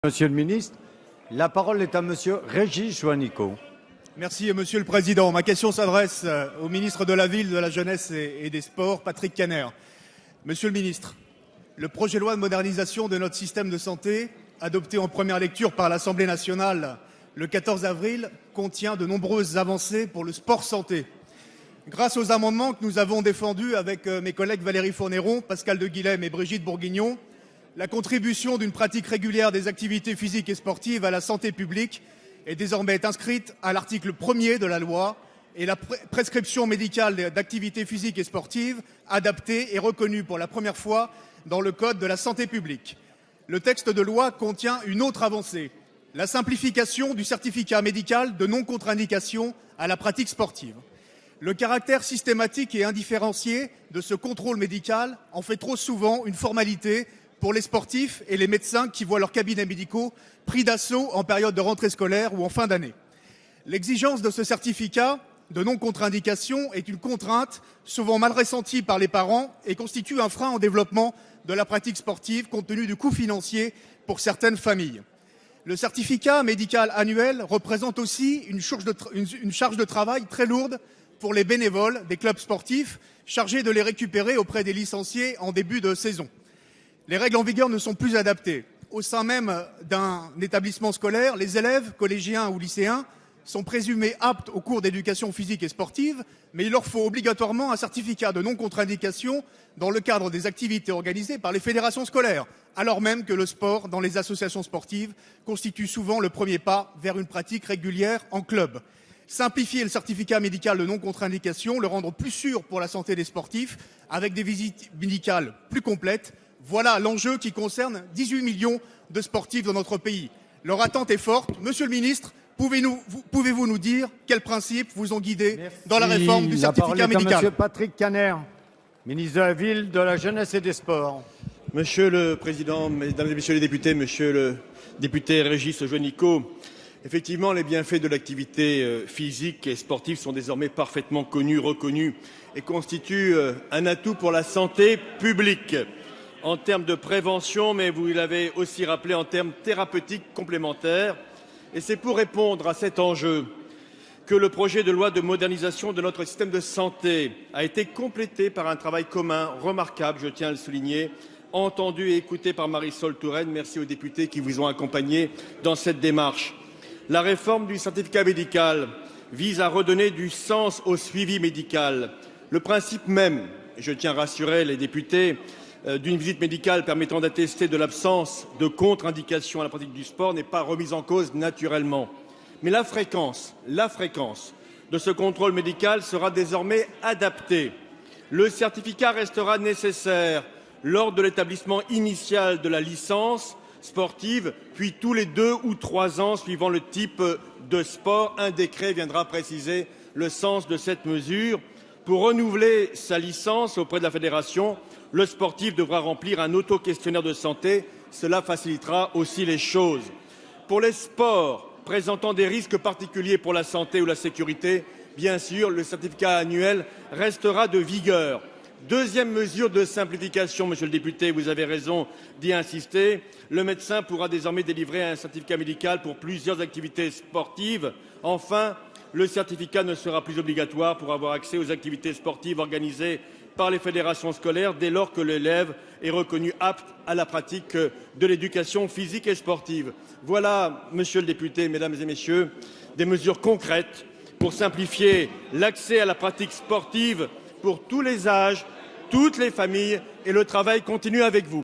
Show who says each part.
Speaker 1: Monsieur le ministre, la parole est à Monsieur Régis Juanico.
Speaker 2: Merci Monsieur le Président. Ma question s'adresse au ministre de la Ville, de la Jeunesse et des Sports, Patrick Kanner. Monsieur le ministre, le projet de loi de modernisation de notre système de santé, adopté en première lecture par l'Assemblée nationale le 14 avril, contient de nombreuses avancées pour le sport santé. Grâce aux amendements que nous avons défendus avec mes collègues Valérie Fournéron, Pascal de Guilhem et Brigitte Bourguignon, la contribution d'une pratique régulière des activités physiques et sportives à la santé publique est désormais inscrite à l'article 1er de la loi et la prescription médicale d'activités physiques et sportives adaptée est reconnue pour la première fois dans le Code de la santé publique. Le texte de loi contient une autre avancée, la simplification du certificat médical de non-contre-indication à la pratique sportive. Le caractère systématique et indifférencié de ce contrôle médical en fait trop souvent une formalité pour les sportifs et les médecins qui voient leurs cabinets médicaux pris d'assaut en période de rentrée scolaire ou en fin d'année. L'exigence de ce certificat de non-contre-indication est une contrainte souvent mal ressentie par les parents et constitue un frein au développement de la pratique sportive compte tenu du coût financier pour certaines familles. Le certificat médical annuel représente aussi une charge de travail très lourde pour les bénévoles des clubs sportifs chargés de les récupérer auprès des licenciés en début de saison. Les règles en vigueur ne sont plus adaptées. Au sein même d'un établissement scolaire, les élèves, collégiens ou lycéens, sont présumés aptes aux cours d'éducation physique et sportive, mais il leur faut obligatoirement un certificat de non-contre-indication dans le cadre des activités organisées par les fédérations scolaires, alors même que le sport dans les associations sportives constitue souvent le premier pas vers une pratique régulière en club. Simplifier le certificat médical de non-contre-indication, le rendre plus sûr pour la santé des sportifs, avec des visites médicales plus complètes, voilà l'enjeu qui concerne 18 millions de sportifs dans notre pays. Leur attente est forte. Monsieur le ministre, pouvez-vous nous dire quels principes vous ont guidé dans la réforme du certificat médical ?
Speaker 1: La parole est à Monsieur Patrick Kanner, ministre de la Ville, de la Jeunesse et des Sports.
Speaker 3: Monsieur le Président, Mesdames et Messieurs les députés, Monsieur le député Régis Juanico, effectivement, les bienfaits de l'activité physique et sportive sont désormais parfaitement connus, reconnus et constituent un atout pour la santé publique en termes de prévention, mais vous l'avez aussi rappelé en termes thérapeutiques complémentaires. Et c'est pour répondre à cet enjeu que le projet de loi de modernisation de notre système de santé a été complété par un travail commun remarquable, je tiens à le souligner, entendu et écouté par Marisol Touraine. Merci aux députés qui vous ont accompagné dans cette démarche. La réforme du certificat médical vise à redonner du sens au suivi médical. Le principe même, je tiens à rassurer les députés, d'une visite médicale permettant d'attester de l'absence de contre-indication à la pratique du sport n'est pas remise en cause naturellement. Mais la fréquence de ce contrôle médical sera désormais adaptée. Le certificat restera nécessaire lors de l'établissement initial de la licence sportive, puis tous les 2 ou 3 ans suivant le type de sport. Un décret viendra préciser le sens de cette mesure. Pour renouveler sa licence auprès de la fédération, le sportif devra remplir un auto-questionnaire de santé. Cela facilitera aussi les choses. Pour les sports présentant des risques particuliers pour la santé ou la sécurité, bien sûr, le certificat annuel restera de vigueur. Deuxième mesure de simplification, monsieur le député, vous avez raison d'y insister. Le médecin pourra désormais délivrer un certificat médical pour plusieurs activités sportives. Enfin, le certificat ne sera plus obligatoire pour avoir accès aux activités sportives organisées par les fédérations scolaires dès lors que l'élève est reconnu apte à la pratique de l'éducation physique et sportive. Voilà, monsieur le député, mesdames et messieurs, des mesures concrètes pour simplifier l'accès à la pratique sportive pour tous les âges, toutes les familles, et le travail continue avec vous.